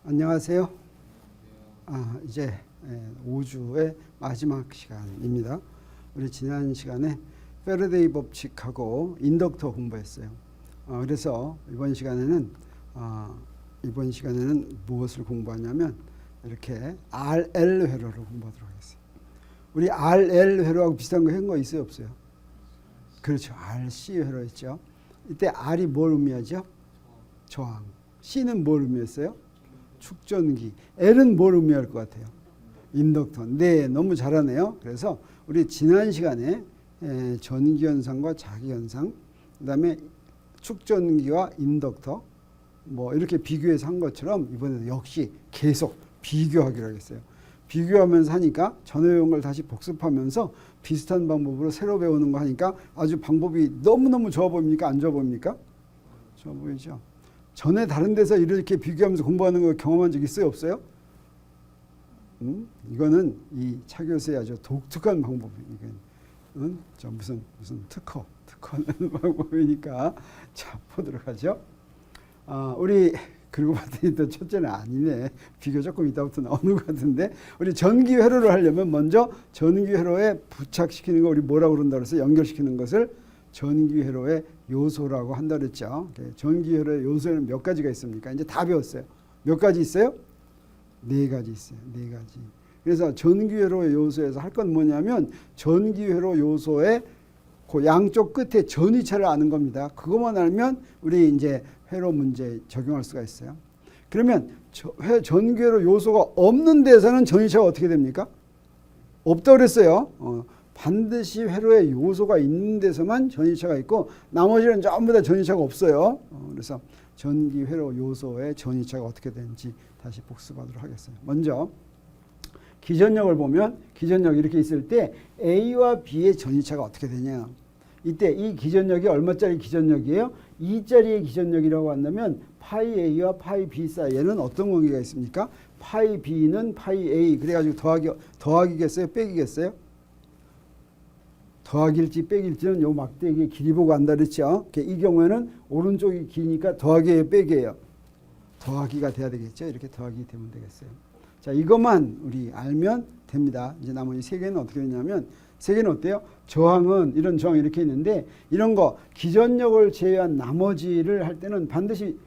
안녕하세요. 이제 5주의 마지막 시간입니다. 우리 지난 시간에 패러데이 법칙하고 인덕터 공부했어요. 그래서 이번 시간에는 무엇을 공부하냐면 이렇게 RL 회로를 공부하도록 하겠습니다. 우리 RL 회로하고 비슷한 거 한 거 있어요, 없어요? 그렇죠. RC 회로였죠. 이때 R이 뭘 의미하죠? 저항. C는 뭘 의미했어요? 축전기. L은 뭘 의미할 것 같아요? 인덕터. 네, 너무 잘하네요. 그래서 우리 지난 시간에 전기현상과 자기현상, 그 다음에 축전기와 인덕터, 뭐 이렇게 비교해서 한 것처럼 이번에도 역시 계속 비교하기로 하겠어요. 비교하면서 하니까 전에 배운 걸 다시 복습하면서 비슷한 방법으로 새로 배우는 거 하니까 아주 방법이 너무너무 좋아 보입니까? 안 좋아 보입니까? 좋아 보이죠? 전에 다른 데서 이렇게 비교하면서 공부하는 거 경험한 적 있어요? 없어요? 이거는 이 차 교수의 아주 독특한 방법이니까. 무슨 특허는 방법이니까. 자, 보도록 하죠. 우리 그리고 봤더니 또 첫째는 아니네. 비교 조금 이따부터 나오는 것 같은데, 우리 전기 회로를 하려면 먼저 전기 회로에 부착시키는 거 우리 뭐라고 그런다 그래서 연결시키는 것을 전기 회로의 요소라고 한다 그랬죠. 전기 회로의 요소에는 몇 가지가 있습니까? 이제 다 배웠어요. 몇 가지 있어요? 4가지 있어요. 4가지. 그래서 전기 회로의 요소에서 할 건 뭐냐면 전기 회로 요소의 그 양쪽 끝에 전위차를 아는 겁니다. 그것만 알면 우리 이제 회로 문제 적용할 수가 있어요. 그러면 전기 회로 요소가 없는 데서는 전위차가 어떻게 됩니까? 없다고 그랬어요. 반드시 회로에 요소가 있는 데서만 전위차가 있고 나머지는 전부 다 전위차가 없어요. 그래서 전기 회로 요소의 전위차가 어떻게 되는지 다시 복습하도록 하겠어요. 먼저 기전력을 보면 기전력 이렇게 있을 때 A와 B의 전위차가 어떻게 되냐. 이때 이 기전력이 얼마짜리 기전력이에요? 2짜리의 기전력이라고 한다면 파이 A와 파이 B 사이에는 어떤 관계가 있습니까? 파이 B는 파이 A. 그래가지고 더하기겠어요? 빼기겠어요? 더하기일지 빼기일지는 요 막대기의 길이 보고 안다 그랬죠. 이 경우에는 오른쪽이 기니까 더하기예요, 빼기예요? 더하기가 돼야 되겠죠. 이렇게 더하기 되면 되겠어요. 자, 이것만 우리 알면 됩니다. 이제 나머지 3개는 어떻게 되냐면 3개는 어때요? 저항은 이런 저항이 이렇게 있는데 이런 거 기전력을 제외한 나머지를 할 때는 반드시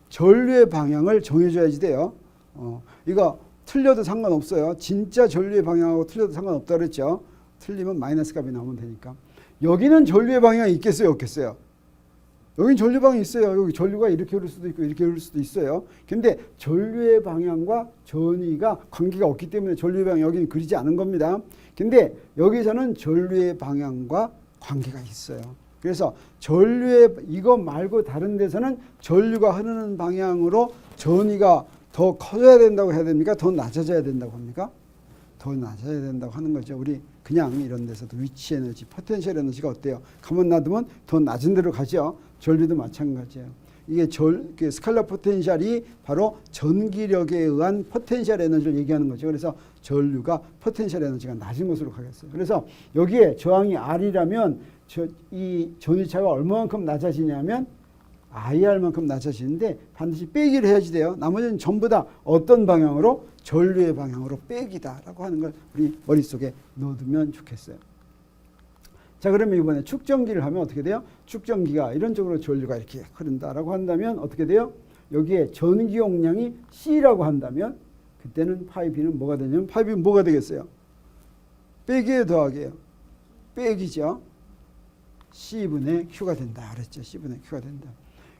전류의 방향을 정해줘야지 돼요. 이거 틀려도 상관없어요. 진짜 전류의 방향하고 틀려도 상관없다 그랬죠. 틀리면 마이너스 값이 나오면 되니까. 여기는 전류의 방향이 있겠어요? 없겠어요? 여긴 전류 방향이 있어요. 여기 전류가 이렇게 흐를 수도 있고 이렇게 흐를 수도 있어요. 근데 전류의 방향과 전위가 관계가 없기 때문에 전류의 방향 여기는 그리지 않은 겁니다. 근데 여기서는 전류의 방향과 관계가 있어요. 그래서 전류의 이거 말고 다른 데서는 전류가 흐르는 방향으로 전위가 더 커져야 된다고 해야 됩니까? 더 낮아져야 된다고 합니까? 더 낮아야 된다고 하는 거죠. 우리 그냥 이런 데서도 위치 에너지, 포텐셜 에너지가 어때요? 가만 놔두면 더 낮은 데로 가죠. 전류도 마찬가지예요. 이게 스칼라 포텐셜이 바로 전기력에 의한 포텐셜 에너지를 얘기하는 거죠. 그래서 전류가 포텐셜 에너지가 낮은 곳으로 가겠어요. 그래서 여기에 저항이 R이라면 이 전위차가 얼마만큼 낮아지냐면 IR만큼 낮아지는데 반드시 빼기를 해야지 돼요. 나머지는 전부 다 어떤 방향으로? 전류의 방향으로 빼기다라고 하는 걸 우리 머릿속에 넣어두면 좋겠어요. 자, 그러면 이번에 축전기를 하면 어떻게 돼요? 축전기가 이런 쪽으로 전류가 이렇게 흐른다라고 한다면 어떻게 돼요? 여기에 전기 용량이 C라고 한다면 그때는 파이 B는 뭐가 되냐면 파이 B는 뭐가 되겠어요? 빼기에 더하기예요. 빼기죠. C분의 Q가 된다 그랬죠. C분의 Q가 된다.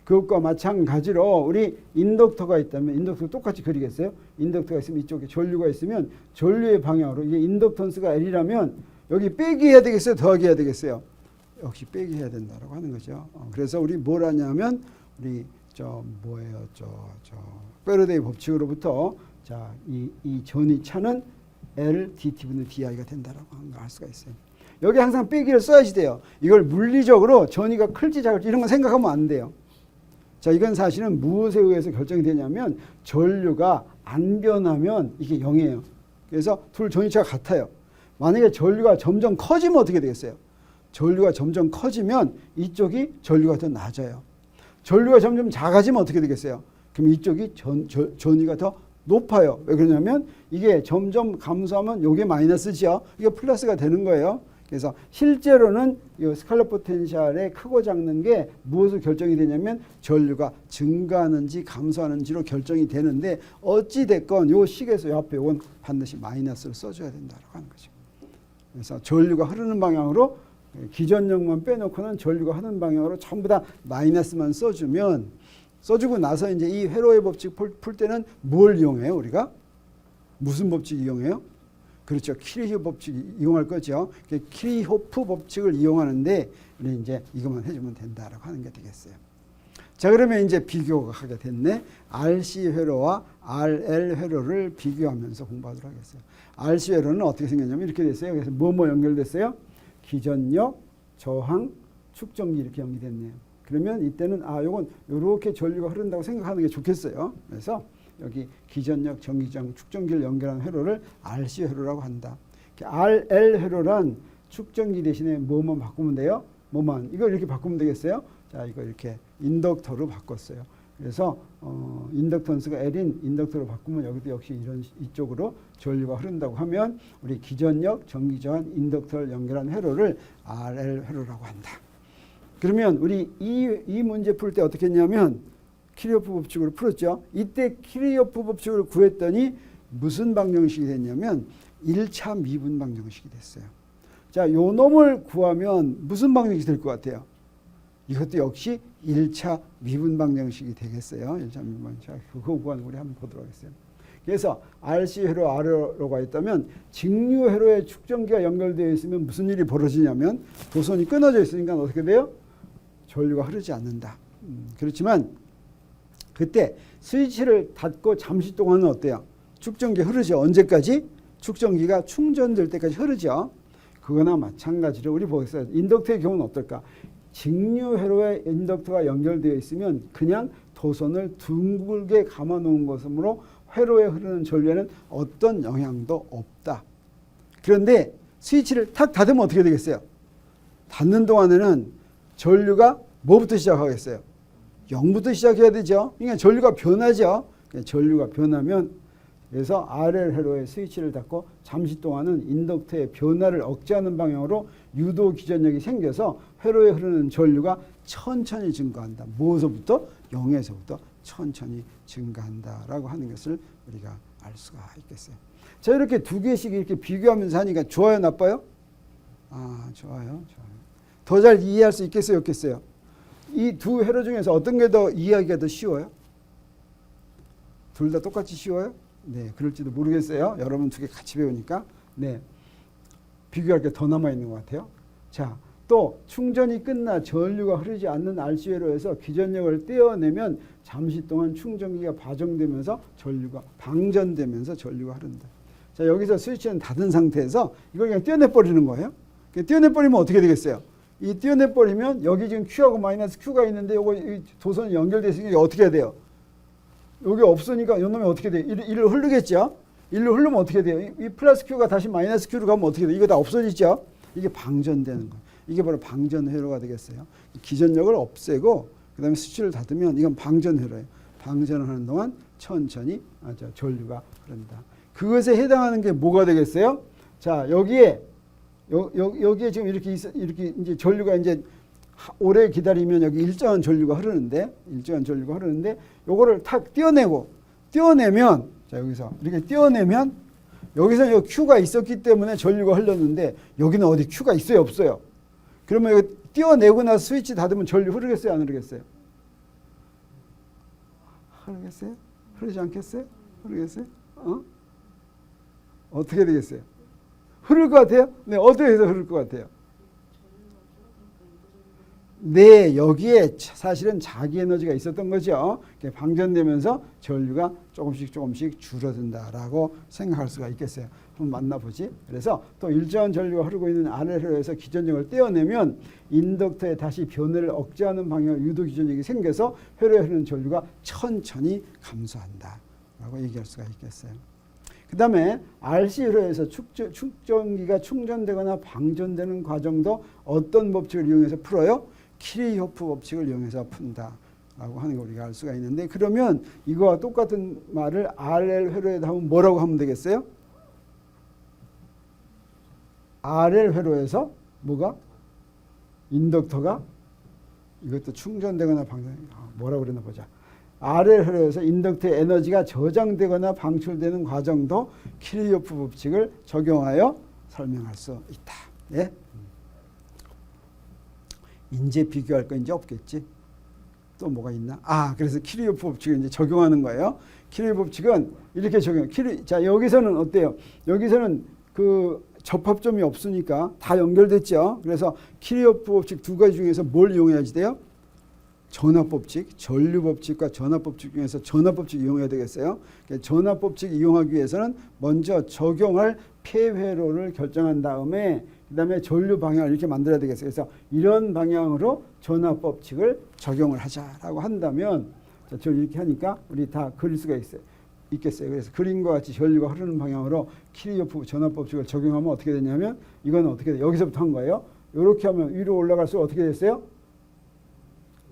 그것과 마찬가지로 우리 인덕터가 있다면 인덕터 똑같이 그리겠어요? 인덕터가 있으면 이쪽에 전류가 있으면 전류의 방향으로 이게 인덕턴스가 L이라면 여기 빼기 해야 되겠어요? 더하기 해야 되겠어요? 역시 빼기 해야 된다라고 하는 거죠. 그래서 우리 뭘 하냐면 우리 패러데이 법칙으로부터 자, 이 전위차는 L dT분의 di가 된다라고 하는 걸 알 수가 있어요. 여기 항상 빼기를 써야지 돼요. 이걸 물리적으로 전위가 클지 작을지 이런 거 생각하면 안 돼요. 자, 이건 사실은 무엇에 의해서 결정이 되냐면 전류가 안 변하면 이게 0이에요. 그래서 둘 전위차가 같아요. 만약에 전류가 점점 커지면 어떻게 되겠어요? 전류가 점점 커지면 이쪽이 전류가 더 낮아요. 전류가 점점 작아지면 어떻게 되겠어요? 그럼 이쪽이 전위가 더 높아요. 왜 그러냐면 이게 점점 감소하면 이게 마이너스죠. 이게 플러스가 되는 거예요. 그래서 실제로는 이 스칼렛 포텐셜의 크고 작는 게 무엇으로 결정이 되냐면 전류가 증가하는지 감소하는지로 결정이 되는데 어찌 됐건 요 식에서 옆에 이건 반드시 마이너스를 써줘야 된다고 하는 거죠. 그래서 전류가 흐르는 방향으로 기전력만 빼놓고는 전류가 흐르는 방향으로 전부 다 마이너스만 써주고 나서 이제 이 회로의 법칙 풀 때는 뭘 이용해요? 우리가 무슨 법칙 이용해요? 그렇죠. 키르히오프 법칙 이용할 거죠. 키르히오프 법칙을 이용하는데 우리 이제 이것만 해주면 된다라고 하는 게 되겠어요. 자, 그러면 이제 비교가 하게 됐네. RC 회로와 RL 회로를 비교하면서 공부하도록 하겠어요. RC 회로는 어떻게 생겼냐면 이렇게 됐어요. 그래서 뭐 연결됐어요? 기전력, 저항, 축전기 이렇게 연결됐네요. 그러면 이때는 요건 이렇게 전류가 흐른다고 생각하는 게 좋겠어요. 그래서 여기 기전력, 전기장, 축전기를 연결한 회로를 RC 회로라고 한다. RL 회로란 축전기 대신에 뭐만 바꾸면 돼요? 뭐만. 이걸 이렇게 바꾸면 되겠어요? 자, 이거 이렇게 인덕터로 바꿨어요. 그래서 인덕턴스가 L인 인덕터로 바꾸면 여기도 역시 이쪽으로 전류가 흐른다고 하면 우리 기전력, 전기전, 인덕터를 연결한 회로를 RL 회로라고 한다. 그러면 우리 이 문제 풀 때 어떻게 했냐면 키르히오프 법칙으로 풀었죠. 이때 키르히오프 법칙을 구했더니 무슨 방정식이 됐냐면 1차 미분 방정식이 됐어요. 자, 요 놈을 구하면 무슨 방정식이 될 것 같아요? 이것도 역시 1차 미분 방정식이 되겠어요. 1차 미분 방정식. 그거 구하는 우리 한번 보도록 하겠어요. 그래서 RC 회로, RL로가 있다면 직류 회로에 축전기가 연결되어 있으면 무슨 일이 벌어지냐면 도선이 끊어져 있으니까 어떻게 돼요? 전류가 흐르지 않는다. 그렇지만 그때 스위치를 닫고 잠시 동안은 어때요? 축전기 흐르죠. 언제까지? 축전기가 충전될 때까지 흐르죠. 그거나 마찬가지로 우리 보겠어요. 인덕터의 경우는 어떨까? 직류 회로에 인덕터가 연결되어 있으면 그냥 도선을 둥글게 감아 놓은 것으로 회로에 흐르는 전류에는 어떤 영향도 없다. 그런데 스위치를 탁 닫으면 어떻게 되겠어요? 닫는 동안에는 전류가 뭐부터 시작하겠어요? 0부터 시작해야 되죠. 그러니까 전류가 변하죠. 전류가 변하면 그래서 RL 회로의 스위치를 닫고 잠시 동안은 인덕터의 변화를 억제하는 방향으로 유도 기전력이 생겨서 회로에 흐르는 전류가 천천히 증가한다. 무엇서부터? 0에서부터 천천히 증가한다라고 하는 것을 우리가 알 수가 있겠어요. 자, 이렇게 두 개씩 이렇게 비교하면서 하니까 좋아요, 나빠요? 좋아요. 더 잘 이해할 수 있겠어요, 없겠어요? 이 두 회로 중에서 어떤 게 더 이해하기가 더 쉬워요? 둘 다 똑같이 쉬워요? 네, 그럴지도 모르겠어요. 여러분 두 개 같이 배우니까. 네, 비교할 게 더 남아 있는 것 같아요. 자, 또 충전이 끝나 전류가 흐르지 않는 RC 회로에서 기전력을 떼어내면 잠시 동안 충전기가 방전되면서 전류가 흐른다. 자, 여기서 스위치는 닫은 상태에서 이걸 그냥 떼어내버리는 거예요. 떼어내버리면 어떻게 되겠어요? 이 떼어내버리면 여기 지금 Q하고 마이너스 Q가 있는데 요거 도선이 연결되어 있으니까 어떻게 해야 돼요? 여기 없으니까 이놈이 어떻게 돼요? 일로 흐르겠죠? 일로 흐르면 어떻게 돼요? 이 플러스 Q가 다시 마이너스 Q로 가면 어떻게 돼요? 이거 다 없어지죠? 이게 방전되는 거예요. 이게 바로 방전 회로가 되겠어요. 기전력을 없애고 그 다음에 스위치를 닫으면 이건 방전 회로예요. 방전을 하는 동안 천천히 전류가 흐른다. 그것에 해당하는 게 뭐가 되겠어요? 자, 여기에 지금 이렇게 이제 전류가 이제 오래 기다리면 여기 일정한 전류가 흐르는데 요거를 탁 떼어내면 자, 여기서 이렇게 떼어내면 여기서 요 Q가 있었기 때문에 전류가 흘렀는데 여기는 어디 Q가 있어요, 없어요? 그러면 이거 떼어내고 나서 스위치 닫으면 전류 흐르겠어요, 안 흐르겠어요? 흐르겠어요? 흐르지 않겠어요? 흐르겠어요? 어떻게 되겠어요? 흐를 것 같아요? 네, 어떻게 해서 흐를 것 같아요? 네, 여기에 사실은 자기 에너지가 있었던 거죠. 방전되면서 전류가 조금씩 줄어든다라고 생각할 수가 있겠어요. 한번 만나보지. 그래서 또 일정한 전류가 흐르고 있는 RL 회로에서 기전력을 떼어내면 인덕터에 다시 변화를 억제하는 방향으로 유도 기전력이 생겨서 회로에 흐르는 전류가 천천히 감소한다라고 얘기할 수가 있겠어요. 그 다음에 RC 회로에서 축전기가 충전되거나 방전되는 과정도 어떤 법칙을 이용해서 풀어요? 키르히오프 법칙을 이용해서 푼다. 라고 하는 거 우리가 알 수가 있는데, 그러면 이거와 똑같은 말을 RL 회로에다 하면 뭐라고 하면 되겠어요? RL 회로에서 뭐가? 인덕터가 이것도 충전되거나 뭐라고 그러나 보자. RL 회로에서 인덕터의 에너지가 저장되거나 방출되는 과정도 키르요프 법칙을 적용하여 설명할 수 있다. 예? 이제 비교할 거 이제 없겠지. 또 뭐가 있나? 그래서 키르요프 법칙을 이제 적용하는 거예요. 키르요프 법칙은 이렇게 자, 여기서는 어때요? 여기서는 그 접합점이 없으니까 다 연결됐죠. 그래서 키르요프 법칙 두 가지 중에서 뭘 이용해야지 돼요? 전압법칙, 전류법칙과 전압법칙 중에서 전압법칙 이용해야 되겠어요. 전압법칙 이용하기 위해서는 먼저 적용할 폐회로를 결정한 다음에 그 다음에 전류 방향을 이렇게 만들어야 되겠어요. 그래서 이런 방향으로 전압법칙을 적용을 하자라고 한다면, 자, 저 이렇게 하니까 우리 다 그릴 수가 있겠어요. 그래서 그림과 같이 전류가 흐르는 방향으로 키르요프 전압법칙을 적용하면 어떻게 되냐면, 이거는 어떻게 돼요? 여기서부터 한 거예요. 이렇게 하면 위로 올라갈수록 어떻게 됐어요?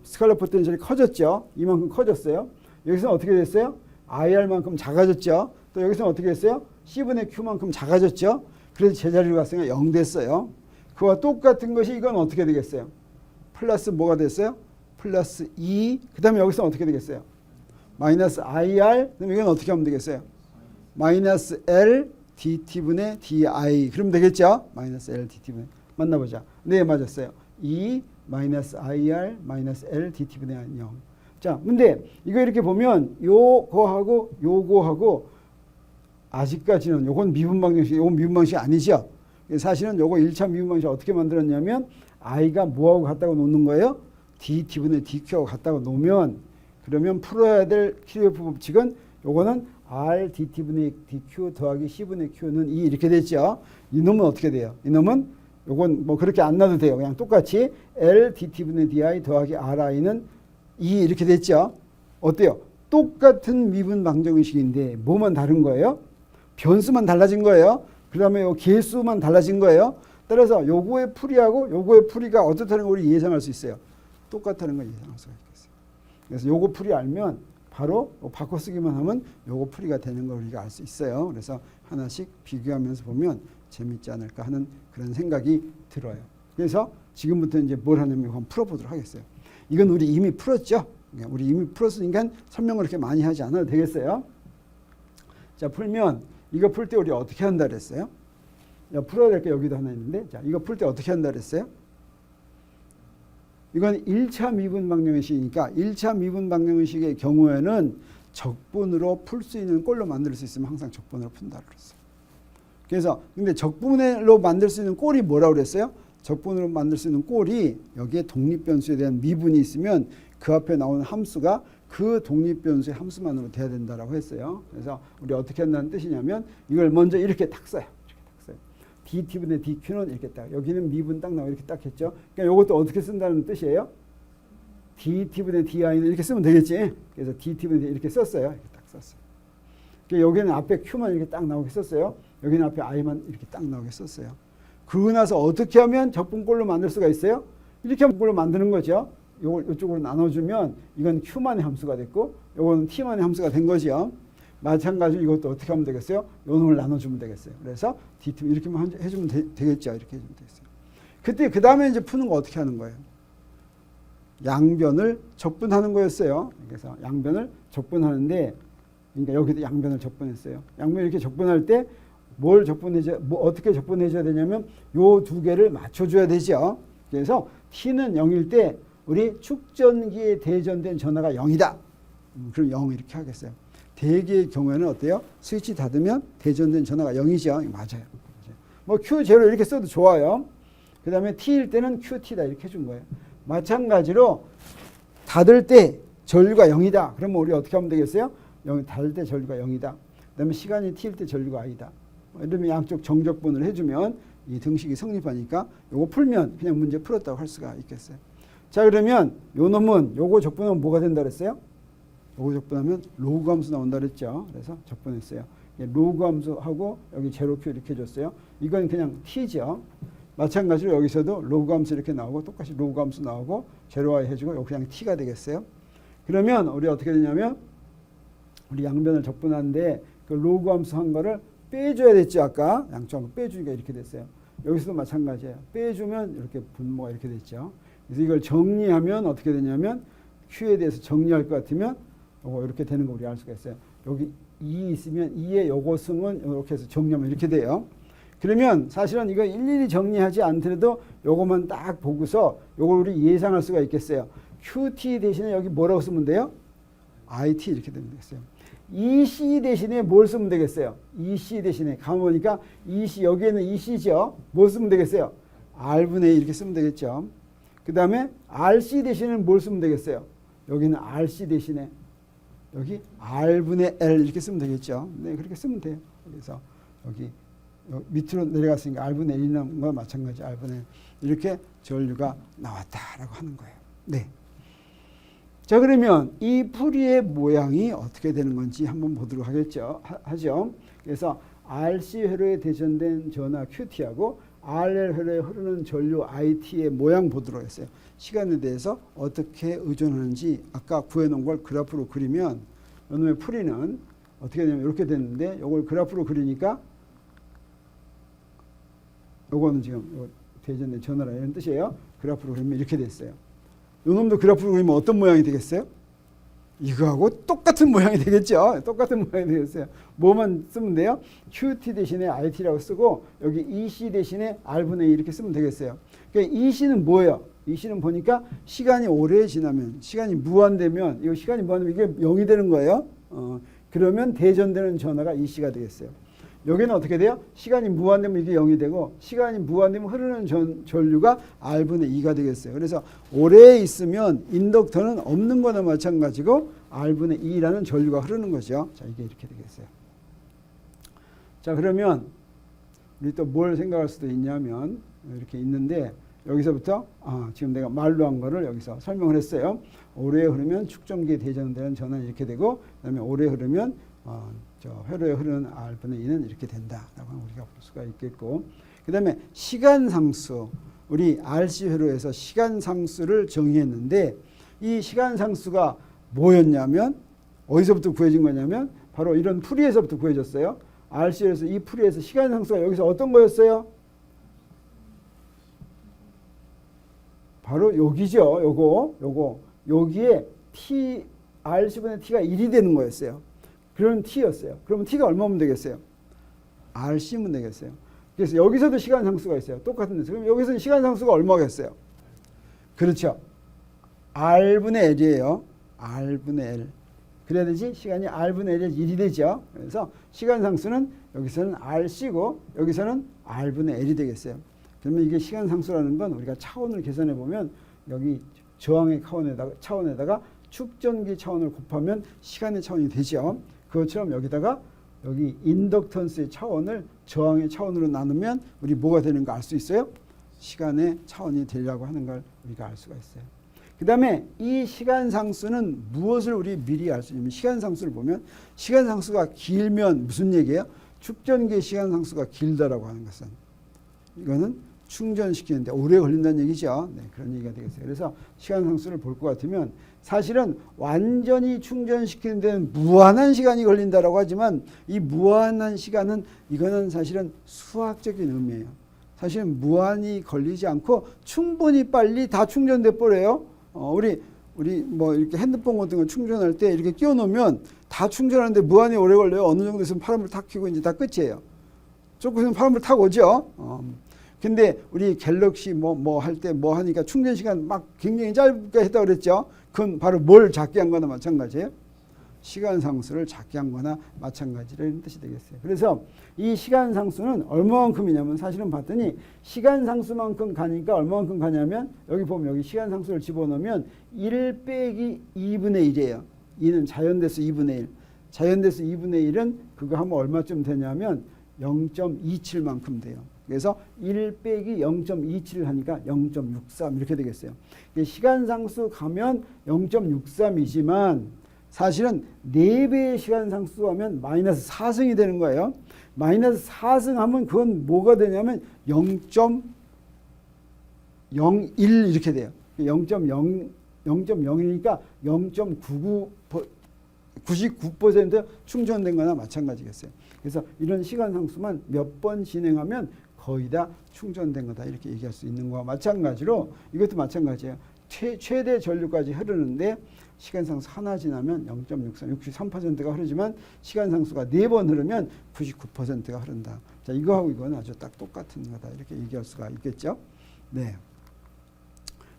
스칼라 포텐셜이 커졌죠. 이만큼 커졌어요. 여기서는 어떻게 됐어요? IR만큼 작아졌죠. 또 여기서는 어떻게 됐어요? C분의 Q만큼 작아졌죠. 그래서 제자리로 갔으니까 0 됐어요. 그와 똑같은 것이 이건 어떻게 되겠어요? 플러스 뭐가 됐어요? 플러스 2. 그 다음에 여기서는 어떻게 되겠어요? 마이너스 IR. 그 다음에 이건 어떻게 하면 되겠어요? 마이너스 L dt분의 di. 그러면 되겠죠? 마이너스 L dt분의. 만나보자. 네, 맞았어요. 2 마이너스 IR 마이너스 L dt분의 0. 자, 근데 이거 이렇게 보면 요거하고 요거하고 아직까지는 요건 미분 방정식, 요건 미분 방식이 아니죠. 사실은 요거 1차 미분 방식 어떻게 만들었냐면 I가 뭐하고 같다고 놓는 거예요? dt분의 dq하고 같다고 놓으면, 그러면 풀어야 될 키르요프 법칙은 요거는 R dt분의 dq 더하기 C분의 q는 2 이렇게 됐죠. 이 놈은 어떻게 돼요? 이 놈은 요건 뭐 그렇게 안 놔도 돼요. 그냥 똑같이 L dt분의 di 더하기 ri는 2 이렇게 됐죠. 어때요? 똑같은 미분 방정식인데 뭐만 다른 거예요? 변수만 달라진 거예요. 그 다음에 요 개수만 달라진 거예요. 따라서 요거의 풀이하고 요거의 풀이가 어떻다는 걸 우리 예상할 수 있어요. 똑같다는 걸 예상할 수가 있겠어요. 그래서 요거 풀이 알면 바로 바꿔 쓰기만 하면 요거 풀이가 되는 걸 우리가 알 수 있어요. 그래서 하나씩 비교하면서 보면 재밌지 않을까 하는 그런 생각이 들어요. 그래서 지금부터 이제 뭘 하냐면 한번 풀어보도록 하겠어요. 이건 우리 이미 풀었죠. 우리 이미 풀었으니까 설명을 그렇게 많이 하지 않아도 되겠어요. 자, 풀면 이거 풀 때 우리 어떻게 한다 그랬어요? 풀어야 될 게 여기도 하나 있는데, 자, 이거 풀 때 어떻게 한다 그랬어요? 이건 1차 미분 방정식이니까 1차 미분 방정식의 경우에는 적분으로 풀 수 있는 꼴로 만들 수 있으면 항상 적분으로 푼다 그랬어요. 그래서 근데 적분으로 만들 수 있는 꼴이 뭐라고 그랬어요? 적분으로 만들 수 있는 꼴이 여기에 독립변수에 대한 미분이 있으면 그 앞에 나오는 함수가 그 독립변수의 함수만으로 돼야 된다라고 했어요. 그래서 우리 어떻게 한다는 뜻이냐면 이걸 먼저 이렇게 딱 써요. 이렇게 딱 써요. dt분의 dq는 이렇게 딱, 여기는 미분 딱 나오고 이렇게 딱 했죠. 그러니까 이것도 어떻게 쓴다는 뜻이에요? dt분의 di는 이렇게 쓰면 되겠지. 그래서 dt분의 d 이렇게 썼어요. 이렇게 딱 썼어요. 그러니까 여기는 앞에 q만 이렇게 딱 나오게 썼어요. 여기는 앞에 i만 이렇게 딱 나오게 썼어요. 그러고 나서 어떻게 하면 적분꼴로 만들 수가 있어요? 이렇게 하면 꼴로 만드는 거죠. 요걸 이쪽으로 나눠주면 이건 q만의 함수가 됐고 요거는 t만의 함수가 된 거죠. 마찬가지로 이것도 어떻게 하면 되겠어요? 요 놈을 나눠주면 되겠어요. 그래서 dt 이렇게만 해주면 되겠죠. 이렇게 해주면 되겠어요. 그때 그 다음에 이제 푸는 거 어떻게 하는 거예요? 양변을 적분하는 거였어요. 그래서 양변을 적분하는데, 그러니까 여기도 양변을 적분했어요. 양변 이렇게 적분할 때 뭘 적분해줘, 어떻게 적분해줘야 되냐면 요 두 개를 맞춰줘야 되죠. 그래서 t는 0일 때 우리 축전기에 대전된 전하가 0이다. 그럼 0 이렇게 하겠어요. 대기의 경우에는 어때요? 스위치 닫으면 대전된 전하가 0이죠. 맞아요. 뭐 Q0 이렇게 써도 좋아요. 그 다음에 T일 때는 QT다 이렇게 해준 거예요. 마찬가지로 닫을 때 전류가 0이다. 그러면 우리 어떻게 하면 되겠어요? 닫을 때 전류가 0이다. 그 다음에 시간이 T일 때 전류가 I다. 이러면 양쪽 정적분을 해주면 이 등식이 성립하니까 요거 풀면 그냥 문제 풀었다고 할 수가 있겠어요. 자, 그러면 요 놈은 요거 적분하면 뭐가 된다 그랬어요? 요거 적분하면 로그 함수 나온다 그랬죠. 그래서 적분했어요. 로그 함수하고 여기 제로 q 이렇게 해줬어요. 이건 그냥 t죠. 마찬가지로 여기서도 로그 함수 이렇게 나오고 똑같이 로그 함수 나오고 제로 y 해주고 요 그냥 t가 되겠어요. 그러면 우리 어떻게 되냐면 우리 양변을 적분하는데 그 로그 함수 한 거를 빼줘야 됐죠. 아까 양쪽 빼주니까 이렇게 됐어요. 여기서도 마찬가지예요. 빼주면 이렇게 분모가 이렇게 됐죠. 그래서 이걸 정리하면 어떻게 되냐면 Q에 대해서 정리할 것 같으면 이렇게 되는 거 우리가 알 수가 있어요. 여기 2 있으면 2의 요것은 이렇게 해서 정리하면 이렇게 돼요. 그러면 사실은 이거 일일이 정리하지 않더라도 요것만 딱 보고서 요걸 우리 예상할 수가 있겠어요. QT 대신에 여기 뭐라고 쓰면 돼요? IT 이렇게 되면 되겠어요. EC 대신에 뭘 쓰면 되겠어요? EC 대신에 가만 보니까 EC 여기에는 EC죠. 뭐 쓰면 되겠어요? R분의 2 이렇게 쓰면 되겠죠. 그 다음에 RC 대신에 뭘 쓰면 되겠어요? 여기는 RC 대신에 여기 R분의 L 이렇게 쓰면 되겠죠. 네, 그렇게 쓰면 돼요. 그래서 여기 밑으로 내려갔으니까 R분의 1이라는 건 마찬가지 R분의 1 이렇게 전류가 나왔다라고 하는 거예요. 네. 자, 그러면 이 풀이의 모양이 어떻게 되는 건지 한번 보도록 하죠. 그래서 RC 회로에 대전된 전하 QT하고 RL 회로에 흐르는 전류 IT의 모양 보도록 했어요. 시간에 대해서 어떻게 의존하는지 아까 구해놓은 걸 그래프로 그리면 이놈의 풀이는 어떻게 되냐면 이렇게 됐는데 이걸 그래프로 그리니까 요거는 지금 대전된 전하라 이런 뜻이에요. 그래프로 그리면 이렇게 됐어요. 이놈도 그래프로 그리면 어떤 모양이 되겠어요? 이거하고 똑같은 모양이 되겠죠. 똑같은 모양이 되겠어요. 뭐만 쓰면 돼요? QT 대신에 IT라고 쓰고 여기 EC 대신에 R분의 2 이렇게 쓰면 되겠어요. 그러니까 EC는 뭐예요? EC는 보니까 시간이 오래 지나면 시간이 무한되면 이거 시간이 무한되면 이게 0이 되는 거예요. 그러면 대전되는 전하가 EC가 되겠어요. 여기는 어떻게 돼요? 시간이 무한되면 이게 0이 되고 시간이 무한되면 흐르는 전류가 R분의 2가 되겠어요. 그래서 오래 있으면 인덕터는 없는 거나 마찬가지고 R분의 2라는 전류가 흐르는 거죠. 자, 이게 이렇게 되겠어요. 자, 그러면 우리 또 뭘 생각할 수도 있냐면 이렇게 있는데 여기서부터 지금 내가 말로 한 거를 여기서 설명을 했어요. 오래 흐르면 축전기에 대전되는 전환이 이렇게 되고 그다음에 오래 흐르면 회로에 흐르는 R분의 2는 이렇게 된다라고 우리가 볼 수가 있겠고 그 다음에 시간상수 우리 RC 회로에서 시간상수를 정의했는데 이 시간상수가 뭐였냐면 어디서부터 구해진 거냐면 바로 이런 풀이에서부터 구해졌어요. RC에서 이 풀이에서 시간상수가 여기서 어떤 거였어요? 바로 여기죠. 요거 여기에 T RC분의 T가 1이 되는 거였어요. 그런 T였어요. 그러면 T가 얼마면 되겠어요? RC면 되겠어요. 그래서 여기서도 시간 상수가 있어요. 똑같은 데서. 그럼 여기서는 시간 상수가 얼마겠어요? 그렇죠. R분의 L이에요. R분의 L. 그래야 되지? 시간이 R분의 L이 1이 되죠. 그래서 시간 상수는 여기서는 RC고 여기서는 R분의 L이 되겠어요. 그러면 이게 시간 상수라는 건 우리가 차원을 계산해 보면 여기 저항의 차원에다가 축전기 차원을 곱하면 시간의 차원이 되죠. 그것처럼 여기다가 여기 인덕턴스의 차원을 저항의 차원으로 나누면 우리 뭐가 되는가 알 수 있어요? 시간의 차원이 되려고 하는 걸 우리가 알 수가 있어요. 그 다음에 이 시간상수는 무엇을 우리 미리 알 수 있냐면 시간상수를 보면 시간상수가 길면 무슨 얘기예요? 축전기의 시간상수가 길다라고 하는 것은 이거는 충전시키는데 오래 걸린다는 얘기죠. 네, 그런 얘기가 되겠어요. 그래서 시간상수를 볼 것 같으면 사실은 완전히 충전시키는 데는 무한한 시간이 걸린다라고 하지만 이 무한한 시간은 이거는 사실은 수학적인 의미예요. 사실은 무한히 걸리지 않고 충분히 빨리 다 충전돼 버려요. 우리 뭐 이렇게 핸드폰 같은 거 충전할 때 이렇게 끼워 놓으면 다 충전하는데 무한히 오래 걸려요. 어느 정도 있으면 파란불 탁 켜고 이제 다 끝이에요. 조금 있으면 파란불 탁 오죠. 근데 우리 갤럭시 뭐 할 때 뭐 하니까 충전 시간 막 굉장히 짧게 했다고 그랬죠. 그건 바로 뭘 작게 한 거나 마찬가지예요. 시간 상수를 작게 한 거나 마찬가지라는 뜻이 되겠어요. 그래서 이 시간 상수는 얼마만큼이냐면 사실은 봤더니 시간 상수만큼 가니까 얼마만큼 가냐면 여기 보면 여기 시간 상수를 집어넣으면 1 빼기 2분의 1이에요. 2는 자연대수 2분의 1. 자연대수 2분의 1은 그거 하면 얼마쯤 되냐면 0.27만큼 돼요. 그래서 1 빼기 0.27을 하니까 0.63 이렇게 되겠어요. 시간상수 가면 0.63이지만 사실은 4배의 시간상수 하면 마이너스 4승이 되는 거예요. 마이너스 4승 하면 그건 뭐가 되냐면 0.01 이렇게 돼요. 0.01 0.0이니까 99% 충전된 거나 마찬가지겠어요. 그래서 이런 시간 상수만 몇 번 진행하면 거의 다 충전된 거다 이렇게 얘기할 수 있는 거와 마찬가지로 이것도 마찬가지예요. 최대 전류까지 흐르는데 시간 상수 하나 지나면 0.63, 63%가 흐르지만 시간 상수가 4번 흐르면 99%가 흐른다. 자, 이거하고 이거는 아주 딱 똑같은 거다 이렇게 얘기할 수가 있겠죠. 네.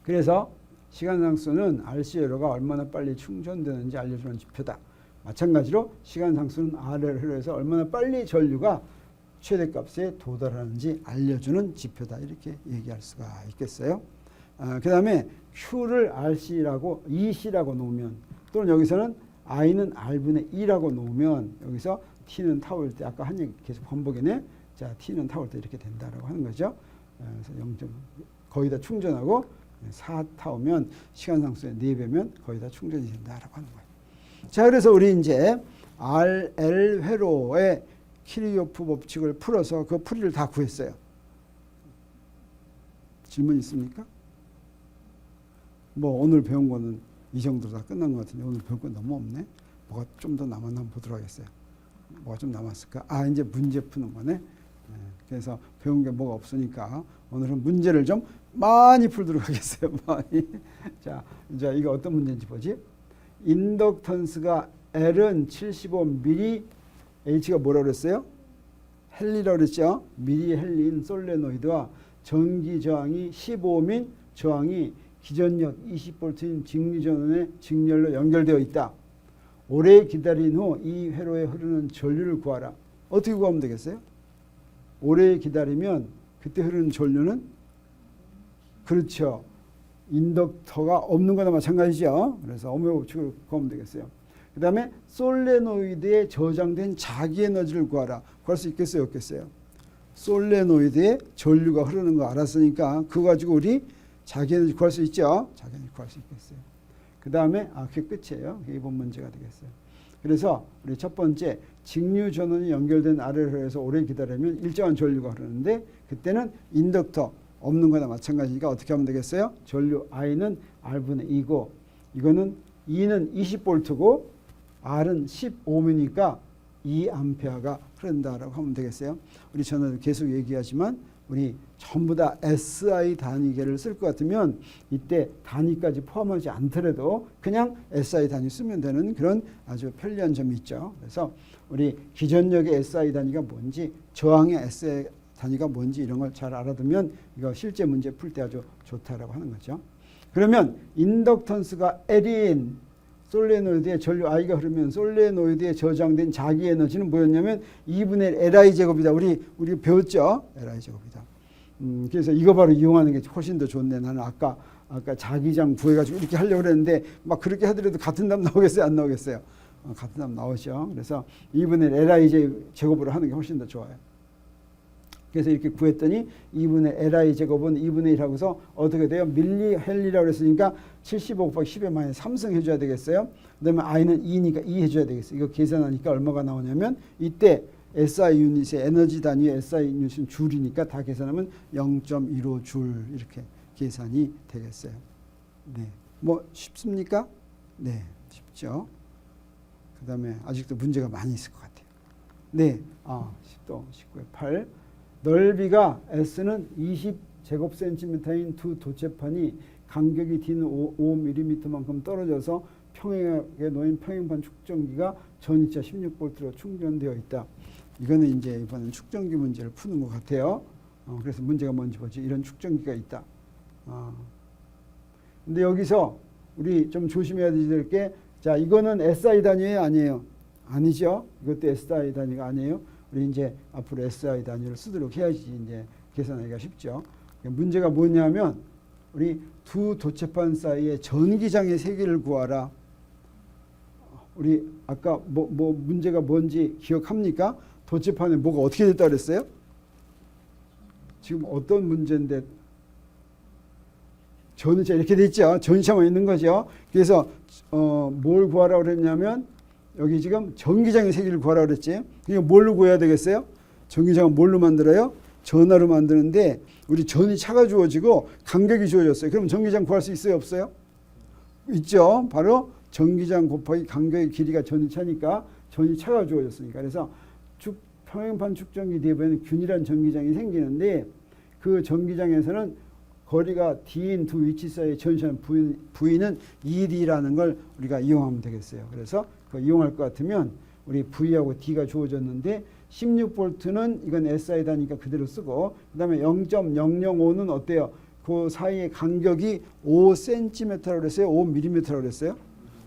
그래서 시간 상수는 RCLO가 얼마나 빨리 충전되는지 알려주는 지표다. 마찬가지로 시간 상수는 RL에서 얼마나 빨리 전류가 최대값에 도달하는지 알려주는 지표다 이렇게 얘기할 수가 있겠어요. 그 다음에 Q를 RC라고 EC라고 놓으면 또는 여기서는 I는 R분의 E라고 놓으면 여기서 T는 타올 때 아까 한 얘기 계속 반복이네. 자, T는 타올 때 이렇게 된다라고 하는 거죠. 그래서 0. 거의 다 충전하고 4타오면 시간 상수의 4배면 거의 다 충전이 된다라고 하는 거예요. 자, 그래서 우리 이제 RL 회로의 키르요프 법칙을 풀어서 그 풀이를 다 구했어요. 질문 있습니까? 뭐 오늘 배운 거는 이 정도로 다 끝난 것 같은데 오늘 배울 건 너무 없네. 뭐가 좀 더 남았나 한번 보도록 하겠어요. 뭐가 좀 남았을까? 이제 문제 푸는 거네. 네, 그래서 배운 게 뭐가 없으니까 오늘은 문제를 좀 많이 풀도록 하겠어요. 많이. 자, 이제 이거 어떤 문제인지 보지. 인덕턴스가 L은 75mm, H가 뭐라고 그랬어요? 헨리라고 그랬죠? 미리 헨리인 솔레노이드와 전기 저항이 15옴인 저항이 기전력 20V인 직류전원의 직렬로 연결되어 있다. 오래 기다린 후 이 회로에 흐르는 전류를 구하라. 어떻게 구하면 되겠어요? 오래 기다리면 그때 흐르는 전류는 그렇죠. 인덕터가 없는 거나 마찬가지죠. 그래서 오메 법칙으로 구하면 되겠어요. 그 다음에 솔레노이드에 저장된 자기 에너지를 구하라. 구할 수 있겠어요? 없겠어요? 솔레노이드에 전류가 흐르는 거 알았으니까 그거 가지고 우리 자기 에너지 구할 수 있죠? 자기 에너지 구할 수 있겠어요. 그 다음에 그게 끝이에요. 그게 이번 문제가 되겠어요. 그래서 우리 첫 번째 직류 전원이 연결된 RL에서 오래 기다리면 일정한 전류가 흐르는데 그때는 인덕터 없는 거나 마찬가지니까 어떻게 하면 되겠어요? 전류 I는 R분의 2고 이거는 E는 20V고 R은 15옴이니까 2A가 흐른다라고 하면 되겠어요. 우리 저는 계속 얘기하지만 우리 전부 다 SI 단위계를 쓸 것 같으면 이때 단위까지 포함하지 않더라도 그냥 SI 단위 쓰면 되는 그런 아주 편리한 점이 있죠. 그래서 우리 기전력의 SI 단위가 뭔지 저항의 SI 단위가 뭔지 이런 걸 잘 알아두면 이거 실제 문제 풀 때 아주 좋다라고 하는 거죠. 그러면 인덕턴스가 L인 솔레노이드에 전류 I가 흐르면 솔레노이드에 저장된 자기 에너지는 뭐였냐면 2분의 LI 제곱이다. 우리 배웠죠? LI 제곱이다. 그래서 이거 바로 이용하는 게 훨씬 더 좋네. 나는 아까 자기장 구해가지고 이렇게 하려고 그랬는데 막 그렇게 하더라도 같은 답 나오겠어요? 안 나오겠어요? 같은 답 나오죠. 그래서 2분의 LI 제곱으로 하는 게 훨씬 더 좋아요. 그래서 이렇게 구했더니 2분의 LI 제곱은 2분의 1 하고서 어떻게 돼요? 밀리 헨리라고 그랬으니까 75 곱하기 10의 마이너스 3승 해줘야 되겠어요. 그 다음에 I는 2니까 2 해줘야 되겠어요. 이거 계산하니까 얼마가 나오냐면 이때 SI 유닛의 에너지 단위의 SI 유닛은 줄이니까 다 계산하면 0.15줄 이렇게 계산이 되겠어요. 네, 뭐 쉽습니까? 네, 쉽죠. 그 다음에 아직도 문제가 많이 있을 것 같아요. 네, 10도 19의 8. 넓이가 S는 20제곱센티미터인 두 도체판이 간격이 D는 5mm만큼 떨어져서 평행하게 놓인 평행판 축전기가 전이차 16V로 충전되어 있다. 이거는 이제 이번엔 축전기 문제를 푸는 것 같아요. 그래서 문제가 뭔지 보지. 이런 축전기가 있다. 근데 여기서 우리 좀 조심해야 될 게, 자, 이거는 SI 단위예요, 아니에요? 아니죠. 이것도 SI 단위가 아니에요. 우리 이제 앞으로 SI 단위를 쓰도록 해야지 이제 계산하기가 쉽죠. 문제가 뭐냐면 우리 두 도체판 사이의 전기장의 세기를 구하라. 우리 아까 뭐 문제가 뭔지 기억합니까? 도체판에 뭐가 어떻게 됐다 그랬어요? 지금 어떤 문제인데 전이차 이렇게 됐죠. 전이차만 있는 거죠. 그래서 뭘 구하라고 그랬냐면 여기 지금 전기장의 세기를 구하라고 그랬지. 그러니까 뭘로 구해야 되겠어요? 전기장은 뭘로 만들어요? 전하로 만드는데 우리 전이 차가 주어지고 간격이 주어졌어요. 그럼 전기장 구할 수 있어요? 없어요? 있죠. 바로 전기장 곱하기 간격의 길이가 전이차니까 전이차가 주어졌으니까. 그래서 평행판 축전기 내부에는 균일한 전기장이 생기는데 그 전기장에서는 거리가 D인 두 위치 사이의 전시하는 V는 ED라는 걸 우리가 이용하면 되겠어요. 그래서 그 이용할 것 같으면 우리 V하고 D가 주어졌는데 16V는 이건 SI다니까 그대로 쓰고 그 다음에 0.005는 어때요? 그 사이의 간격이 5cm라고 그랬어요? 5mm라고 그랬어요?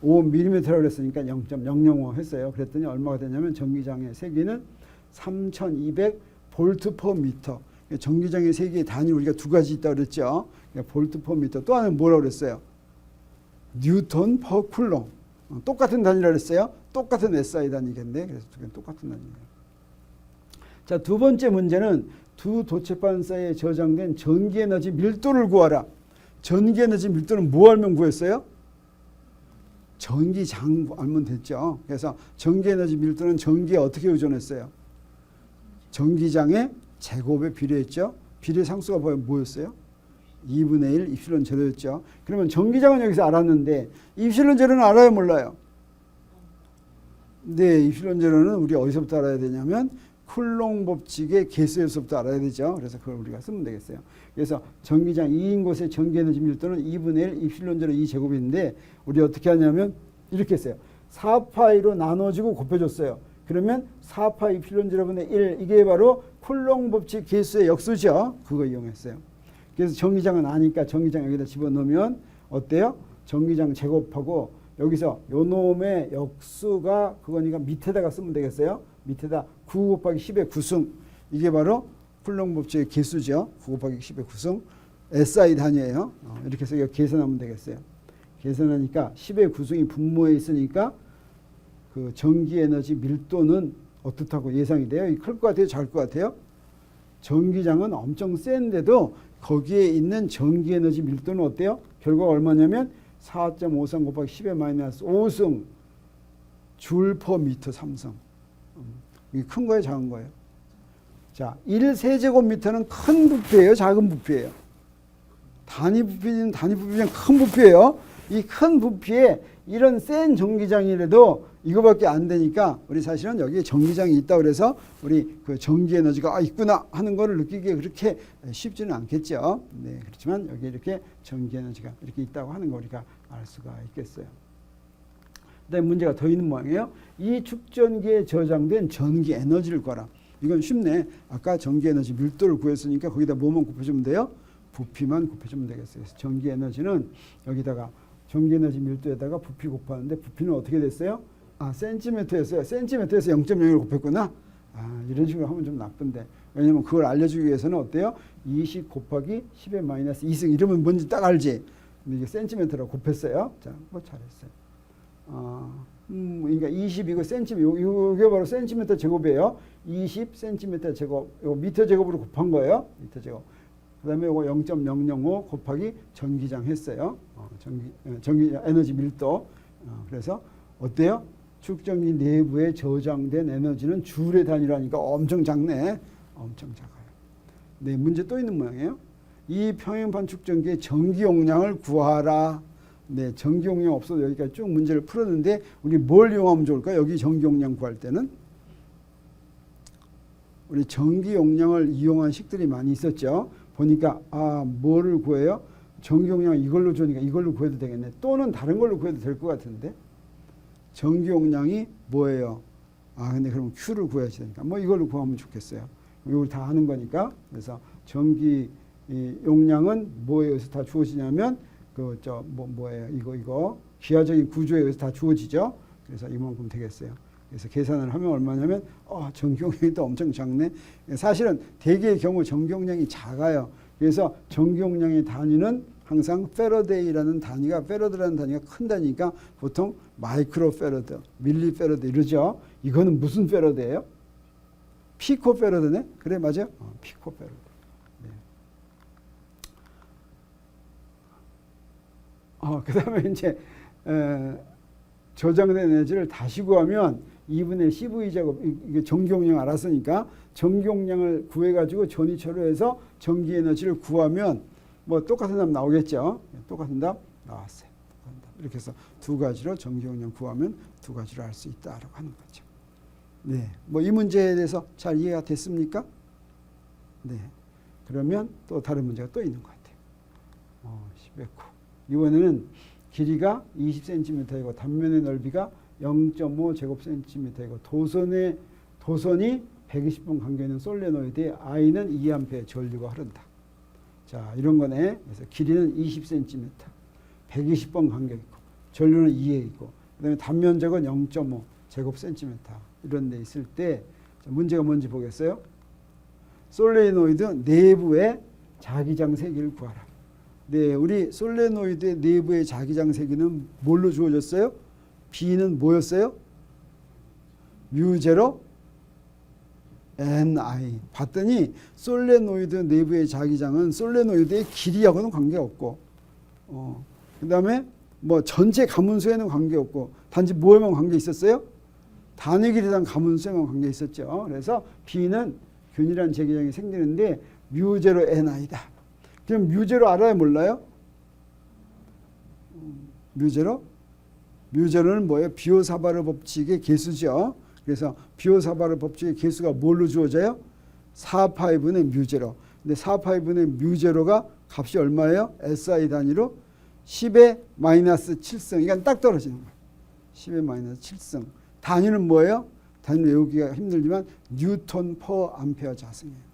5mm라고 그랬으니까 0.005 했어요. 그랬더니 얼마가 되냐면 전기장의 세기는 3200V/m. 전기장의 세기의 단위 우리가 두 가지 있다고 그랬죠. 볼트/m. 또 하나는 뭐라고 그랬어요? 뉴턴 퍼 쿨롱. 똑같은 단위라고 그랬어요. 똑같은 SI 단위겠네. 그래서 두 개는 똑같은 단위예요. 자, 두 번째 문제는 두 도체판 사이에 저장된 전기 에너지 밀도를 구하라. 전기 에너지 밀도는 뭐 알면 구했어요? 전기장 알면 됐죠. 그래서 전기 에너지 밀도는 전기에 어떻게 의존했어요? 전기장의 제곱에 비례했죠. 비례 상수가 뭐였어요? 2분의 1 입실론 제로였죠. 그러면 전기장은 여기서 알았는데 입실론 제로는 알아요, 몰라요? 네, 입실론 제로는 우리 어디서부터 알아야 되냐면 쿨롱 법칙의 개수에서부터 알아야 되죠. 그래서 그걸 우리가 쓰면 되겠어요. 그래서 전기장 2인 곳의 전기 에너지 밀도는 2분의 1 입실론 제로 2제곱인데 우리 어떻게 하냐면 이렇게 했어요. 4파이로 나눠지고 곱해줬어요. 그러면 4파 입실론 제로분의 1 이게 바로 쿨롱 법칙 개수의 역수죠. 그거 이용했어요. 그래서 전기장은 아니까 전기장 여기다 집어넣으면 어때요? 전기장 제곱하고 여기서 요 놈의 역수가 그거니까 밑에다가 쓰면 되겠어요. 밑에다 9 곱하기 10의 9승 이게 바로 쿨롱 법칙의 개수죠. 9 곱하기 10의 9승 SI 단위예요. 이렇게 해서 이거 계산하면 되겠어요. 계산하니까 10의 9승이 분모에 있으니까 그 전기 에너지 밀도는 어떻다고 예상이 돼요? 클 것 같아요? 작을 것 같아요? 전기장은 엄청 센데도 거기에 있는 전기 에너지 밀도는 어때요? 결과가 얼마냐면 4.53 곱하기 10의 마이너스 5승 줄 퍼 미터 3승. 이게 큰 거예요? 작은 거예요? 자, 1세제곱미터는 큰 부피예요? 작은 부피예요? 단위 부피는 큰 부피예요. 이 큰 부피에 이런 센 전기장이라도 이거밖에 안 되니까 우리 사실은 여기에 전기장이 있다 그래서 우리 그 전기 에너지가 있구나 하는 거를 느끼기에 그렇게 쉽지는 않겠죠. 네, 그렇지만 여기 이렇게 전기 에너지가 이렇게 있다고 하는 거 우리가 알 수가 있겠어요. 그다음에 문제가 더 있는 모양이에요. 이 축전기에 저장된 전기 에너지를 구하라. 이건 쉽네. 아까 전기 에너지 밀도를 구했으니까 거기다 뭐만 곱해주면 돼요? 부피만 곱해주면 되겠어요. 그래서 전기 에너지는 여기다가 전기 에너지 밀도에다가 부피 곱하는데 부피는 어떻게 됐어요? 센티미터였어요. 센티미터에서 0.01 곱했구나. 이런 식으로 하면 좀 나쁜데. 왜냐면 그걸 알려주기 위해서는 어때요? 20 곱하기 10의 마이너스 2승 이러면 뭔지 딱 알지. 근데 이게 센티미터로 곱했어요. 자, 뭐 잘했어요. 그러니까 20이고 센티미터, 이게 바로 센티미터 제곱이에요. 20 센티미터 제곱, 이거 미터 제곱으로 곱한 거예요. 미터 제곱. 그 다음에 이거 0.005 곱하기 전기장 했어요. 전기 에너지 밀도. 그래서 어때요? 축전기 내부에 저장된 에너지는 줄의 단위라니까 엄청 작네. 엄청 작아요. 네, 문제 또 있는 모양이에요. 이 평행판 축전기의 전기 용량을 구하라. 네, 전기 용량 없어도 여기까지 쭉 문제를 풀었는데 우리 뭘 이용하면 좋을까? 여기 전기 용량 구할 때는 우리 전기 용량을 이용한 식들이 많이 있었죠. 보니까 뭐를 구해요? 전기 용량 이걸로 주니까 이걸로 구해도 되겠네. 또는 다른 걸로 구해도 될 것 같은데. 전기 용량이 뭐예요? 근데 그럼 Q를 구해야지 되니까 뭐 이걸로 구하면 좋겠어요. 이걸 다 하는 거니까. 그래서 전기 용량은 뭐에 의해서 다 주어지냐면 뭐예요? 이거 기하적인 구조에 의해서 다 주어지죠. 그래서 이만큼 되겠어요. 그래서 계산을 하면 얼마냐면 전기 용량이 또 엄청 작네. 사실은 대개의 경우 전기 용량이 작아요. 그래서 전기 용량의 단위는 항상 페러데이라는 단위가 페러드라는 단위가 큰 단위니까 보통 마이크로 페러드, 밀리 페러드 이러죠. 이거는 무슨 페러드예요? 피코 페러드네. 그래 맞아요. 피코 페러드. 네. 그다음에 이제 저장된 에너지를 다시 구하면 2분의 CV 제곱 이게 전기 용량 알았으니까 전기 용량을 구해가지고 전위처로 해서 전기 에너지를 구하면 뭐 똑같은 답 나오겠죠. 똑같은 답 나왔어요. 똑같은 답. 이렇게 해서 두 가지로 전기용량 구하면 두 가지로 알 수 있다라고 하는 거죠. 네, 뭐 이 문제에 대해서 잘 이해가 됐습니까? 네, 그러면 또 다른 문제가 또 있는 것 같아요. 10의 9. 이번에는 길이가 20cm이고 단면의 넓이가 0.5 제곱cm이고 도선이 120번 간격에 있는 솔레노이드에 I는 2A 전류가 흐른다. 자, 이런 거네. 그래서 길이는 20cm, 120번 간격 있고, 전류는 2에 있고, 그 다음에 단면적은 0.5 제곱cm 이런 데 있을 때 문제가 뭔지 보겠어요? 솔레노이드 내부의 자기장 세기를 구하라. 네, 우리 솔레노이드의 내부의 자기장 세기는 뭘로 주어졌어요? B는 뭐였어요? 뮤제로 NI. 봤더니 솔레노이드 내부의 자기장은 솔레노이드의 길이하고는 관계없고, 그 다음에 뭐 전체 가문수에는 관계없고, 단지 뭐에만 관계 있었어요? 단위 길이에 대한 가문수에만 관계 있었죠. 그래서 B는 균일한 자기장이 생기는데 뮤제로 NI다. 그럼 뮤제로 알아요, 몰라요? 뮤제로는 뭐예요? 비오사바르 법칙의 개수죠. 그래서 비오사바르 법칙의 개수가 뭘로 주어져요? 4파이분의 뮤제로. 근데 4파이분의 뮤제로가 값이 얼마예요? SI 단위로 10의 마이너스 7승. 이건 딱 떨어지는 거예요. 10의 마이너스 7승. 단위는 뭐예요? 단위 외우기가 힘들지만 뉴턴 퍼 암페어 자승이에요.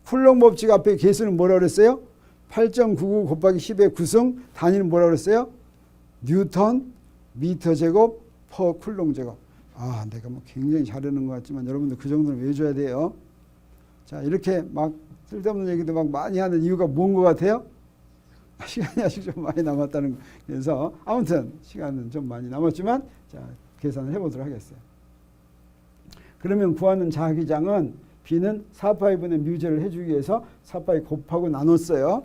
쿨롱 법칙 앞에 개수는 뭐라고 그랬어요? 8.99 곱하기 10의 9승. 단위는 뭐라고 그랬어요? 뉴턴 미터 제곱 퍼 쿨롱 제곱. 아, 내가 뭐 굉장히 잘하는 것 같지만 여러분들 그 정도는 외워줘야 돼요. 자, 이렇게 막 쓸데없는 얘기도 막 많이 하는 이유가 뭔 것 같아요? 시간이 아직 좀 많이 남았다는 거. 그래서 아무튼 시간은 좀 많이 남았지만 자, 계산을 해보도록 하겠어요. 그러면 구하는 자기장은 B는 4파이분의 뮤제를 해주기 위해서 4파이 곱하고 나눴어요.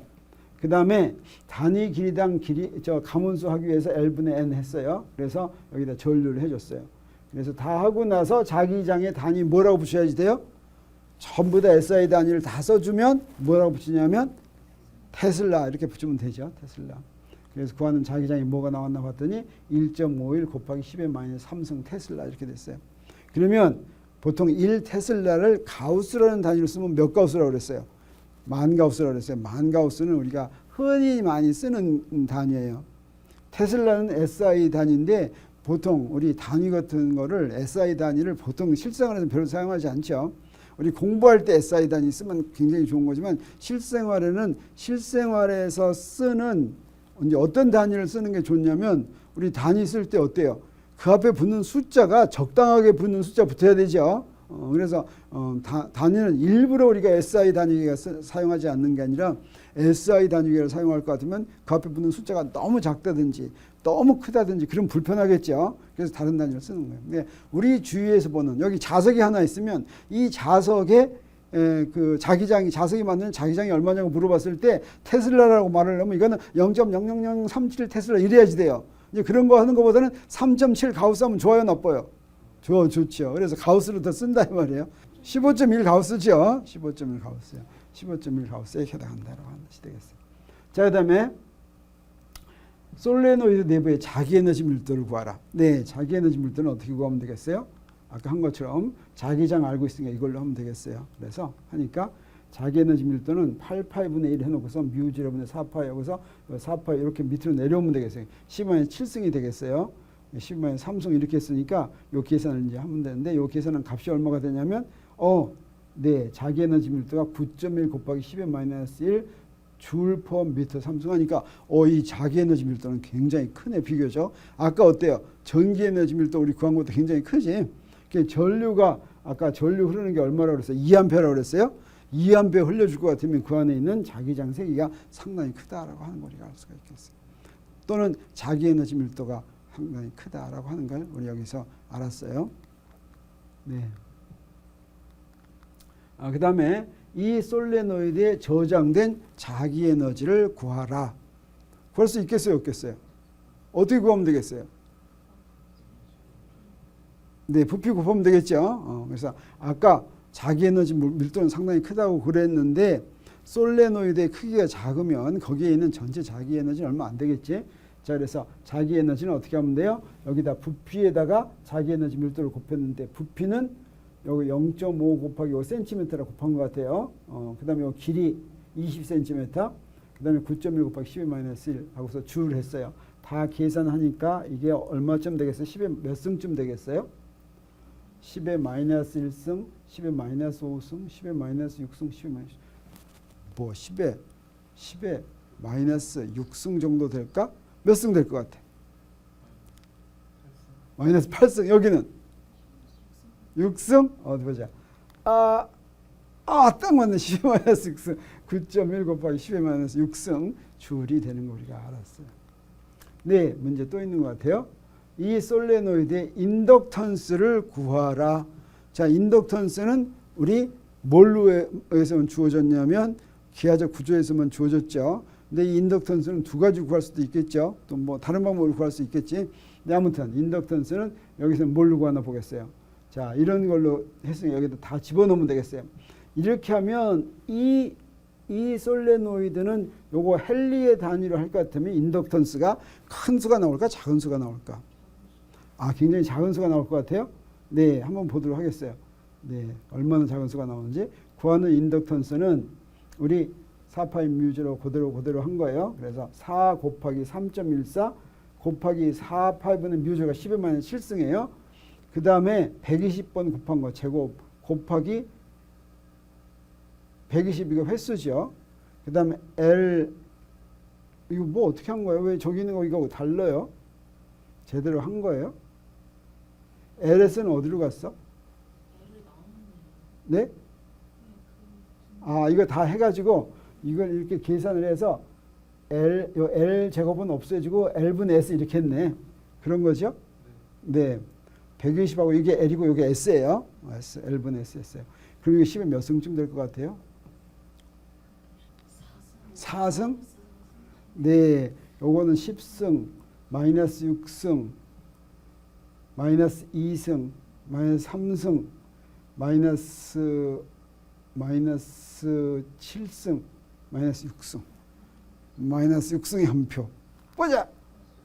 그 다음에 단위 길이당 가문수 하기 위해서 L분의 N 했어요. 그래서 여기다 전류를 해줬어요. 그래서 다 하고 나서 자기장의 단위 뭐라고 붙여야지 돼요? 전부 다 SI 단위를 다 써주면 뭐라고 붙이냐면 테슬라 이렇게 붙이면 되죠. 테슬라. 그래서 구하는 자기장이 뭐가 나왔나 봤더니 1.51 곱하기 10의 마이너스 3승 테슬라 이렇게 됐어요. 그러면 보통 1테슬라를 가우스라는 단위로 쓰면 몇 가우스라고 그랬어요? 만 가우스라고 그랬어요. 만 가우스는 우리가 흔히 많이 쓰는 단위예요. 테슬라는 SI 단위인데 보통 우리 단위 같은 거를 SI 단위를 보통 실생활에서 별로 사용하지 않죠. 우리 공부할 때 SI 단위 쓰면 굉장히 좋은 거지만 실생활에서 쓰는 이제 어떤 단위를 쓰는 게 좋냐면 우리 단위 쓸 때 어때요? 그 앞에 붙는 숫자가 적당하게 붙는 숫자 붙어야 되죠. 그래서 단위는 일부러 우리가 SI 단위기가 사용하지 않는 게 아니라 SI 단위기를 사용할 것 같으면 그 앞에 붙는 숫자가 너무 작다든지 너무 크다든지 그럼 불편하겠죠. 그래서 다른 단위를 쓰는 거예요. 근데 우리 주위에서 보는 여기 자석이 하나 있으면 이 자석에 그 자석이 만드는 자기장이 얼마냐고 물어봤을 때 테슬라라고 말을 하면 이거는 0.00037 테슬라 이래야지 돼요. 이제 그런 거 하는 것보다는 3.7 가우스 하면 좋아요, 나빠요? 좋죠. 그래서 가우스를 더 쓴다 이 말이에요. 15.1 가우스죠. 15.1 가우스요. 15.1 가우스에 해당한다라고 하는 것이 되겠어요. 자, 그다음에 솔레노이드 내부의 자기 에너지 밀도를 구하라. 네, 자기 에너지 밀도는 어떻게 구하면 되겠어요? 아까 한 것처럼 자기장 알고 있으니까 이걸로 하면 되겠어요. 그래서 하니까 자기 에너지 밀도는 8파이분의 1 해놓고서 뮤0분의 4파이 여기서 4파이 이렇게 밑으로 내려오면 되겠어요. 10분의 7승이 되겠어요. 10분의 3승 이렇게 했으니까 요 계산을 이제 하면 되는데 요 계산은 값이 얼마가 되냐면 네, 자기 에너지 밀도가 9.1 곱하기 10의 마이너스 1 줄 퍼 미터 3승 하니까 이 자기 에너지 밀도는 굉장히 크네 비교죠. 아까 어때요? 전기 에너지 밀도 우리 구한 것도 굉장히 크지. 전류가 아까 전류 흐르는 게 얼마라고 그랬어요? 2A라고 그랬어요? 2A 흘려줄 것 같으면 그 안에 있는 자기장 세기가 상당히 크다라고 하는 걸 우리가 알 수가 있겠어요. 또는 자기 에너지 밀도가 상당히 크다라고 하는 걸 우리 여기서 알았어요. 네. 그 다음에 이 솔레노이드에 저장된 자기 에너지를 구하라. 구할 수 있겠어요? 없겠어요? 어떻게 구하면 되겠어요? 네, 부피 곱하면 되겠죠. 그래서 아까 자기 에너지 밀도는 상당히 크다고 그랬는데 솔레노이드의 크기가 작으면 거기에 있는 전체 자기 에너지는 얼마 안 되겠지. 자, 그래서 자기 에너지는 어떻게 하면 돼요? 여기다 부피에다가 자기 에너지 밀도를 곱했는데 부피는 여기 0.5 곱하기 5cm라 곱한 것 같아요. 그 다음에 길이 20cm, 그 다음에 9.1 곱하기 10-1 하고서 주를 했어요. 다 계산하니까 이게 얼마쯤 되겠어요? 10의 몇 승쯤 되겠어요? 10의 마이너스 1승, 10의 마이너스 5승, 10의 마이너스 6승, 10의 마이너스 10의 마이너스 6승 정도 될까? 몇 승 될 것 같아? 마이너스 8승. 여기는 6승? 어디 보자. 딱 맞네. 10의 마이너스 6승. 9.1 곱하기 10의 마이너스 6승 줄이 되는 거 우리가 알았어요. 네, 문제 또 있는 것 같아요. 이 솔레노이드의 인덕턴스를 구하라. 자, 인덕턴스는 우리 뭘로에서만 주어졌냐면 기하적 구조에서만 주어졌죠. 근데 이 인덕턴스는 두 가지 구할 수도 있겠죠. 또 뭐 다른 방법으로 구할 수 있겠지. 근데 아무튼 인덕턴스는 여기서 뭘로 구하나 보겠어요. 자, 이런 걸로 해서 여기다 다 집어넣으면 되겠어요. 이렇게 하면 이 솔레노이드는 요거 헨리의 단위로 할 것 같으면 인덕턴스가 큰 수가 나올까 작은 수가 나올까? 굉장히 작은 수가 나올 것 같아요. 네, 한번 보도록 하겠어요. 네, 얼마나 작은 수가 나오는지. 구하는 인덕턴스는 우리 4파이 뮤즈로 그대로 한 거예요. 그래서 4 곱하기 3.14 곱하기 4파이브는 뮤즈가 10의 마이너스 7승이에요. 그 다음에 120번 곱한 거 제곱 곱하기 120 이거 횟수죠. 그 다음에 L 이거 뭐 어떻게 한 거예요? 왜 저기 있는 거 이거 달라요? 제대로 한 거예요? LS는 어디로 갔어? 네? 이거 다 해가지고 이걸 이렇게 계산을 해서 L 제곱은 없애지고 L분의 S 이렇게 했네. 그런 거죠? 네. 120하고 이게 L이고 이게 S예요. S, L분의 S였어요. 그럼 이게 10에 몇 승쯤 될 것 같아요? 4승? 네. 요거는 10승, 마이너스 6승, 마이너스 2승, 마이너스 3승, 마이너스 7승, 마이너스 6승. 마이너스 6승의 한 표. 보자.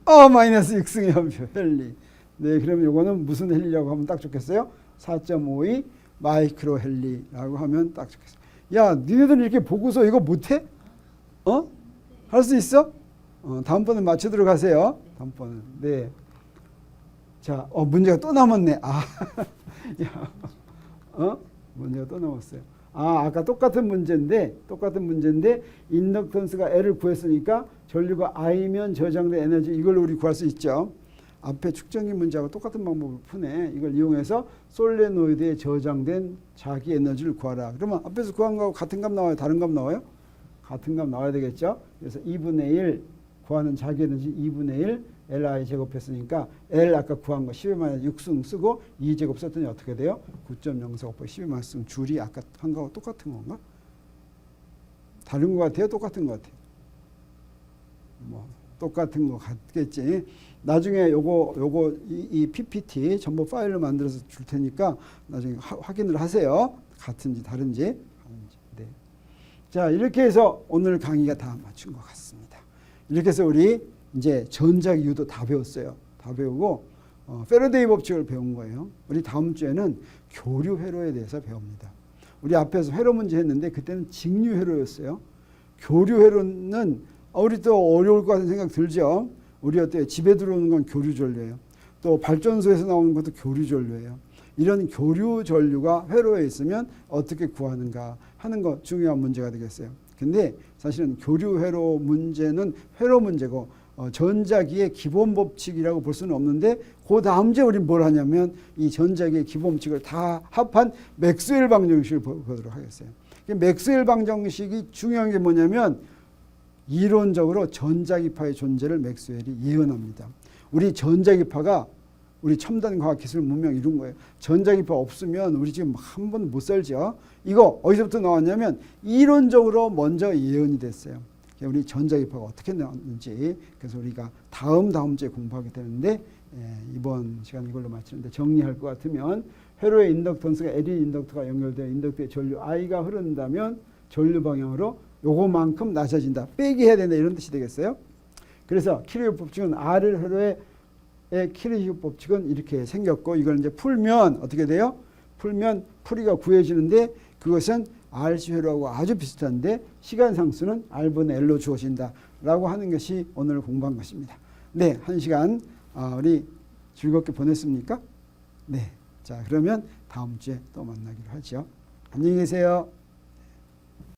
마이너스 6승의 한 표. 헨리. 네, 그럼 요거는 무슨 헨리라고 하면 딱 좋겠어요? 4.52 마이크로 헨리라고 하면 딱 좋겠어요. 야, 니네들 이렇게 보고서 이거 못해? 할 수 있어? 다음번에 맞추도록 하세요. 다음번은. 네. 자, 문제가 또 남았네. 야, 문제가 또 남았어요. 아까 똑같은 문제인데 인덕턴스가 L을 구했으니까 전류가 I면 저장된 에너지 이걸로 우리 구할 수 있죠. 앞에 측정기 문제하고 똑같은 방법을 푸네. 이걸 이용해서 솔레노이드에 저장된 자기 에너지를 구하라. 그러면 앞에서 구한 거하고 같은 값 나와요? 다른 값 나와요? 같은 값 나와야 되겠죠. 그래서 2분의 1 구하는 자기 에너지 2분의 1 Li 제곱했으니까 L 아까 구한 거 10의 마이너스 6승 쓰고 2제곱 썼더니 어떻게 돼요? 9.04 곱하기 10의 마이너스 6승 줄이 아까 한 거하고 똑같은 건가? 다른 것 같아요? 똑같은 것 같아요? 뭐 똑같은 것 같겠지. 나중에 요거 이 PPT 전부 파일을 만들어서 줄 테니까 나중에 확인을 하세요. 같은지 다른지. 네. 자, 이렇게 해서 오늘 강의가 다 마친 것 같습니다. 이렇게 해서 우리 이제 전자기 유도 다 배웠어요. 다 배우고 패러데이 법칙을 배운 거예요. 우리 다음 주에는 교류 회로에 대해서 배웁니다. 우리 앞에서 회로 문제 했는데 그때는 직류 회로였어요. 교류 회로는 우리 또 어려울 것 같은 생각 들죠. 우리 어때요? 집에 들어오는 건 교류 전류예요. 또 발전소에서 나오는 것도 교류 전류예요. 이런 교류 전류가 회로에 있으면 어떻게 구하는가 하는 거 중요한 문제가 되겠어요. 근데 사실은 교류 회로 문제는 회로 문제고 전자기의 기본 법칙이라고 볼 수는 없는데 그 다음 주에 우리는 뭘 하냐면 이 전자기의 기본 법칙을 다 합한 맥스웰 방정식을 보도록 하겠어요. 맥스웰 방정식이 중요한 게 뭐냐면 이론적으로 전자기파의 존재를 맥스웰이 예언합니다. 우리 전자기파가 우리 첨단 과학기술 문명 이룬 거예요. 전자기파 없으면 우리 지금 한 번 못 살죠. 이거 어디서부터 나왔냐면 이론적으로 먼저 예언이 됐어요. 우리 전자기파가 어떻게 나왔는지 그래서 우리가 다음 주에 공부하게 되는데 이번 시간 이걸로 마치는데 정리할 것 같으면 회로의 인덕턴스가 L인 인덕터가 연결되어 인덕터의 전류 I가 흐른다면 전류 방향으로 요거만큼 낮아진다. 빼기 해야 된다 이런 뜻이 되겠어요. 그래서 키르시오 법칙은 R을 회로의 키르시오 법칙은 이렇게 생겼고 이걸 이제 풀면 어떻게 돼요? 풀면 풀이가 구해지는데 그것은 RC 회로하고 아주 비슷한데 시간 상수는 R분의 L로 주어진다라고 하는 것이 오늘 공부한 것입니다. 네, 1시간 우리 즐겁게 보냈습니까? 네, 자 그러면 다음 주에 또 만나기로 하죠. 안녕히 계세요.